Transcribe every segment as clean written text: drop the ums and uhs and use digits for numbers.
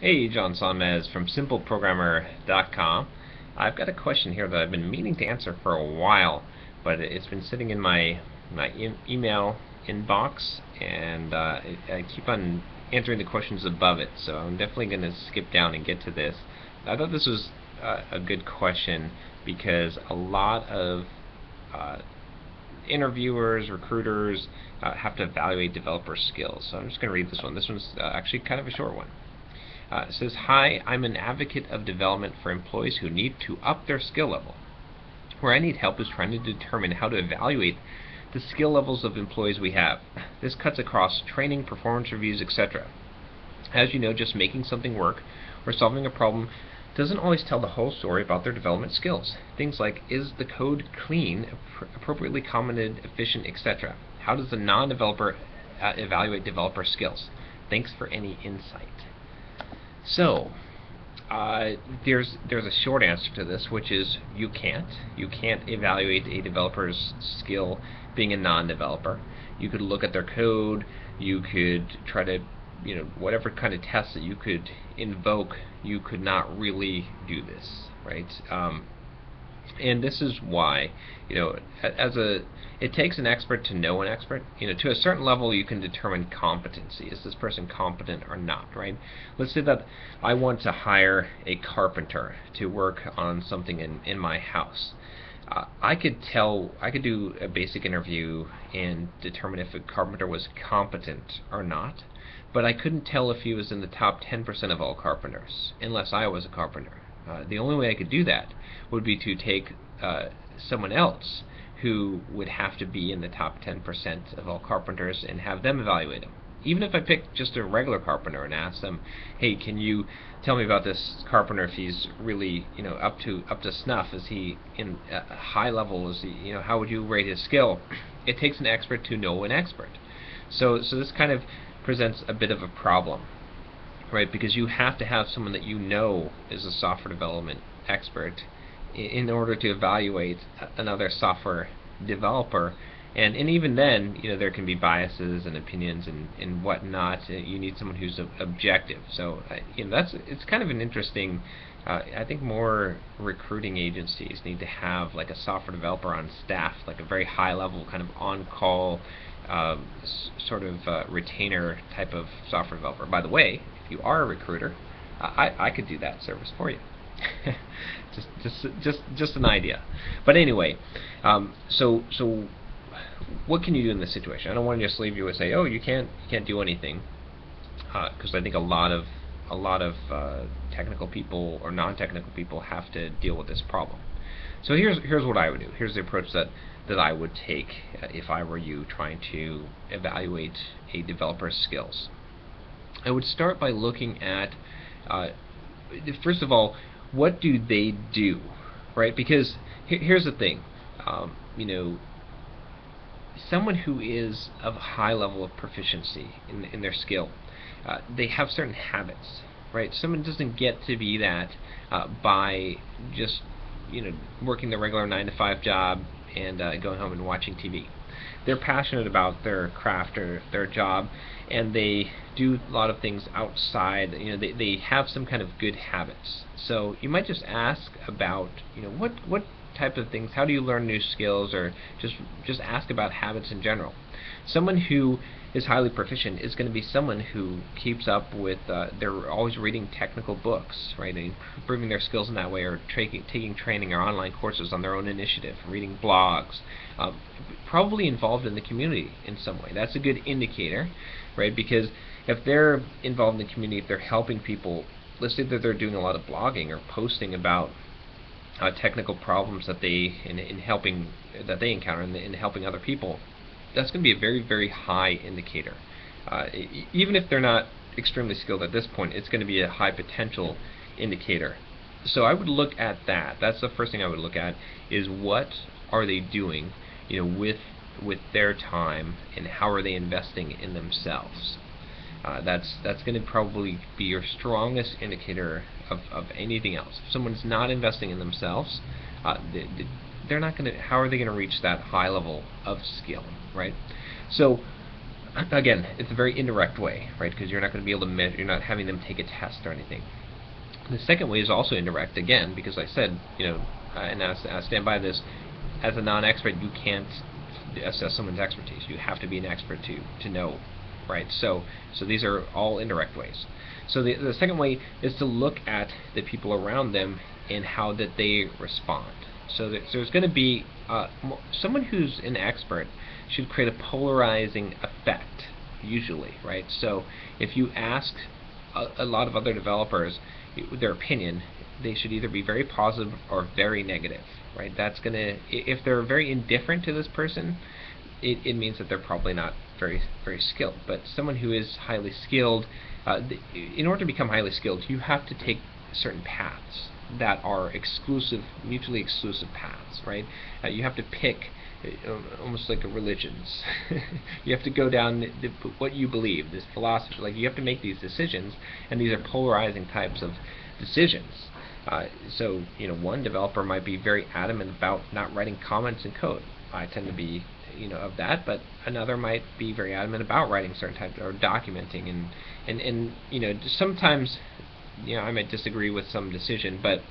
Hey, John Sonmez from SimpleProgrammer.com. I've got a question here that I've been meaning to answer for a while, but it's been sitting in my email inbox, and I keep on answering the questions above it. So I'm definitely going to skip down and get to this. I thought this was a good question because a lot of uh, interviewers, recruiters have to evaluate developer skills. So I'm just going to read this one. This one's actually kind of a short one. It says, "Hi, I'm an advocate of development for employees who need to up their skill level. Where I need help is trying to determine how to evaluate the skill levels of employees we have. This cuts across training, performance reviews, etc. As you know, just making something work or solving a problem doesn't always tell the whole story about their development skills. Things like, is the code clean, appropriately commented, efficient, etc. How does the non-developer evaluate developer skills? Thanks for any insight." So, there's a short answer to this, which is you can't. You can't evaluate a developer's skill being a non-developer. You could look at their code. You could try to, whatever kind of tests that you could invoke, you could not really do this, right? And this is why, it takes an expert to know an expert. To a certain level, you can determine competency. Is this person competent or not, right? Let's say that I want to hire a carpenter to work on something in my house. I could do a basic interview and determine if a carpenter was competent or not, but I couldn't tell if he was in the top 10% of all carpenters, unless I was a carpenter. The only way I could do that would be to take someone else who would have to be in the top 10% of all carpenters and have them evaluate him. Even if I picked just a regular carpenter and asked them, "Hey, can you tell me about this carpenter? If he's really, up to snuff? Is he in a high level? Is he, how would you rate his skill?" It takes an expert to know an expert. So this kind of presents a bit of a problem, right? Because you have to have someone that is a software development expert in order to evaluate another software developer. And even then, there can be biases and opinions and whatnot. You need someone who's objective. So it's kind of an interesting. I think more recruiting agencies need to have like a software developer on staff, like a very high level kind of on-call sort of retainer type of software developer. By the way, if you are a recruiter, I could do that service for you. just an idea. But anyway, so what can you do in this situation? I don't want to just leave you and say, "Oh, you can't do anything," because I think a lot of technical people or non-technical people have to deal with this problem. So here's what I would do. Here's the approach that I would take if I were you trying to evaluate a developer's skills. I would start by looking at, first of all, what do they do, right? Because here's the thing, someone who is of a high level of proficiency in their skill, they have certain habits, right? Someone doesn't get to be that by just working the regular 9 to 5 job and going home and watching TV. They're passionate about their craft or their job, and they do a lot of things outside. They have some kind of good habits. So you might just ask about what type of things. How do you learn new skills, or just ask about habits in general. Someone who is highly proficient is going to be someone who keeps up with. They're always reading technical books, right? And improving their skills in that way, or taking training or online courses on their own initiative, reading blogs, probably involved in the community in some way. That's a good indicator, right? Because if they're involved in the community, if they're helping people, let's say that they're doing a lot of blogging or posting about technical problems that they encounter in helping other people, that's going to be a very, very high indicator. Even if they're not extremely skilled at this point, it's going to be a high potential indicator. So I would look at that. That's the first thing I would look at, is what are they doing, with their time, and how are they investing in themselves. That's going to probably be your strongest indicator of anything else. If someone's not investing in themselves, they're not going to. How are they going to reach that high level of skill, right? So again, it's a very indirect way, right? Because you're not going to be able to measure. You're not having them take a test or anything. The second way is also indirect, again, because I said, and I stand by this. As a non-expert, you can't assess someone's expertise. You have to be an expert to know, right? So these are all indirect ways. So the second way is to look at the people around them and how that they respond. So there's going to be someone who's an expert should create a polarizing effect, usually, right? So if you ask a lot of other developers their opinion, they should either be very positive or very negative, right? That's gonna, if they're very indifferent to this person, it means that they're probably not very skilled. But someone who is highly skilled, in order to become highly skilled, you have to take certain paths that are mutually exclusive paths, right? You have to pick, almost like a religions. You have to go down what you believe, this philosophy. Like, you have to make these decisions, and these are polarizing types of decisions. So, one developer might be very adamant about not writing comments in code. I tend to be, of that, but another might be very adamant about writing certain types or documenting, and sometimes, I might disagree with some decision, but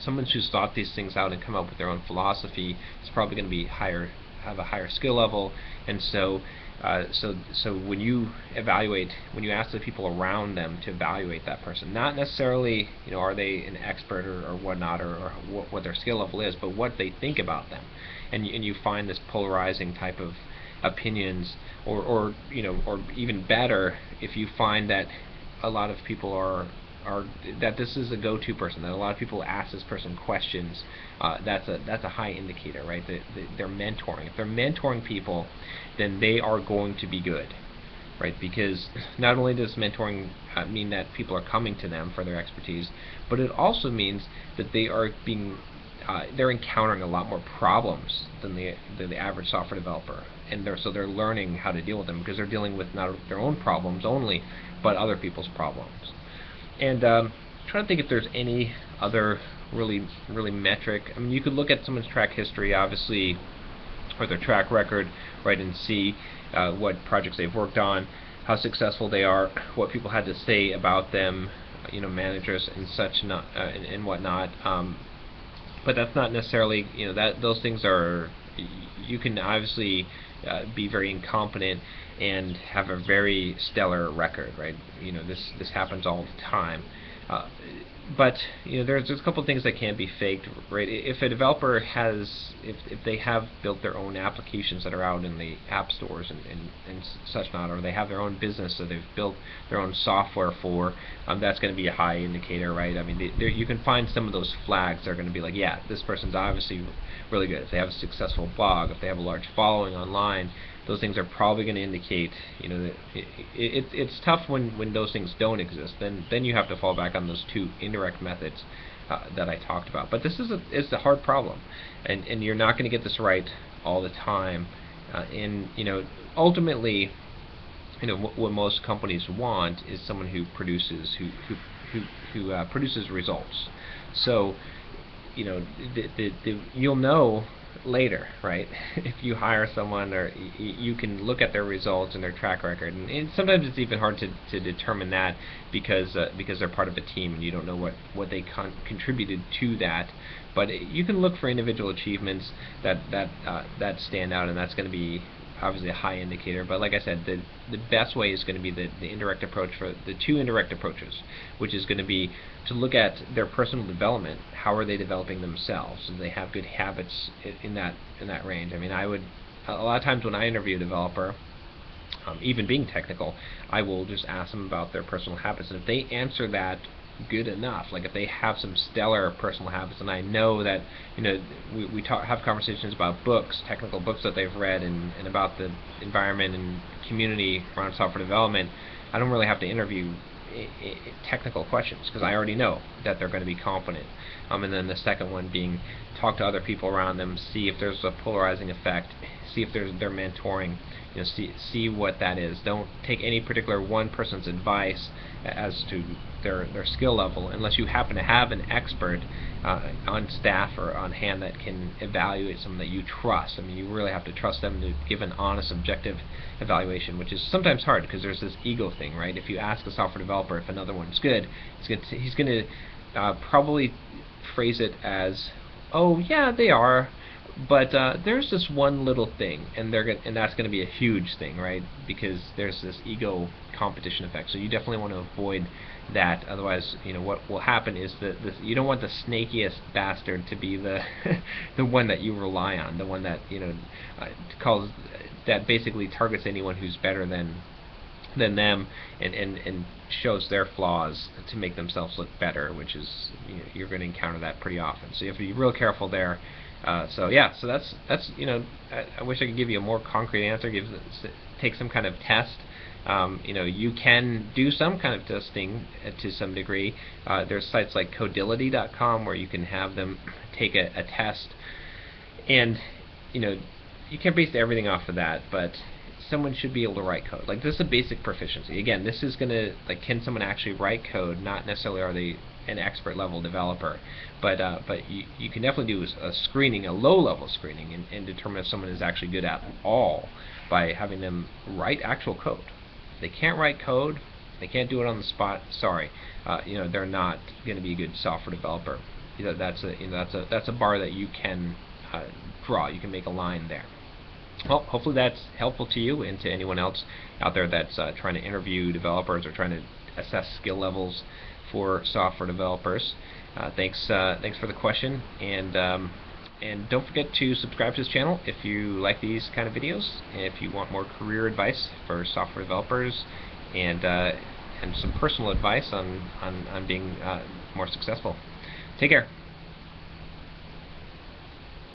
someone who's thought these things out and come up with their own philosophy is probably going to be have a higher skill level, and so when you ask the people around them to evaluate that person, not necessarily are they an expert or whatnot, or what their skill level is, but what they think about them, and you find this polarizing type of opinions, or even better, if you find that a lot of people are that this is a go-to person, that a lot of people ask this person questions, that's a high indicator, right? They're mentoring. If they're mentoring people, then they are going to be good, right? Because not only does mentoring mean that people are coming to them for their expertise, but it also means that they are they're encountering a lot more problems than the average software developer, and they're learning how to deal with them, because they're dealing with not their own problems only, but other people's problems. And trying to think if there's any other really metric. I mean, you could look at someone's track history, obviously, or their track record, right, and see what projects they've worked on, how successful they are, what people had to say about them, managers and such, and whatnot. But that's not necessarily, those things are. You can obviously be very incompetent and have a very stellar record, right? This happens all the time. But there's a couple of things that can't be faked, right? If a developer if they have built their own applications that are out in the app stores and such not, or they have their own business that they've built their own software for, that's going to be a high indicator, right? I mean, you can find some of those flags that are going to be like, yeah, this person's obviously really good. If they have a successful blog, if they have a large following online, those things are probably going to indicate, that it's tough when those things don't exist. Then you have to fall back on those two indirect methods that I talked about. But this is a hard problem, and you're not going to get this right all the time. And ultimately, what most companies want is someone who produces produces results. So you'll know later, right? If you hire someone, or you can look at their results and their track record, and sometimes it's even hard to determine that, because they're part of a team and you don't know what they contributed to that. But you can look for individual achievements that stand out, and that's going to be obviously a high indicator. But like I said, the best way is going to be the indirect approach, for the two indirect approaches, which is going to be to look at their personal development. How are they developing themselves? Do they have good habits in that range? I mean, a lot of times when I interview a developer, even being technical, I will just ask them about their personal habits, and if they answer that good enough, like if they have some stellar personal habits, and I know that we have conversations about books, technical books that they've read, and about the environment and community around software development, I don't really have to interview technical questions, because I already know that they're going to be competent. And then the second one being, talk to other people around them, see if there's a polarizing effect, see if they're mentoring, see what that is. Don't take any particular one person's advice as to their skill level, unless you happen to have an expert on staff or on hand that can evaluate someone that you trust. I mean, you really have to trust them to give an honest, objective evaluation, which is sometimes hard because there's this ego thing, right? If you ask a software developer if another one's good, he's going to probably phrase it as, "Oh yeah, they are, but there's this one little thing," and that's going to be a huge thing, right? Because there's this ego competition effect. So you definitely want to avoid that. Otherwise, what will happen is that you don't want the snakiest bastard to be the the one that you rely on, the one that calls that basically targets anyone who's better than them, and shows their flaws to make themselves look better, which is you're going to encounter that pretty often. So you have to be real careful there. So that's I wish I could give you a more concrete answer. Take some kind of test. You can do some kind of testing to some degree. There's sites like Codility.com where you can have them take a test, and you can't base everything off of that, but someone should be able to write code. Like, this is a basic proficiency. Again, this is gonna, like, can someone actually write code? Not necessarily are they an expert level developer, but you can definitely do a screening, a low level screening, and determine if someone is actually good at all by having them write actual code. If they can't write code, they can't do it on the spot. Sorry, they're not going to be a good software developer. That's a bar that you can draw. You can make a line there. Well, hopefully that's helpful to you and to anyone else out there that's trying to interview developers or trying to assess skill levels for software developers. Thanks for the question, and don't forget to subscribe to this channel if you like these kind of videos. If you want more career advice for software developers and some personal advice on being more successful. Take care.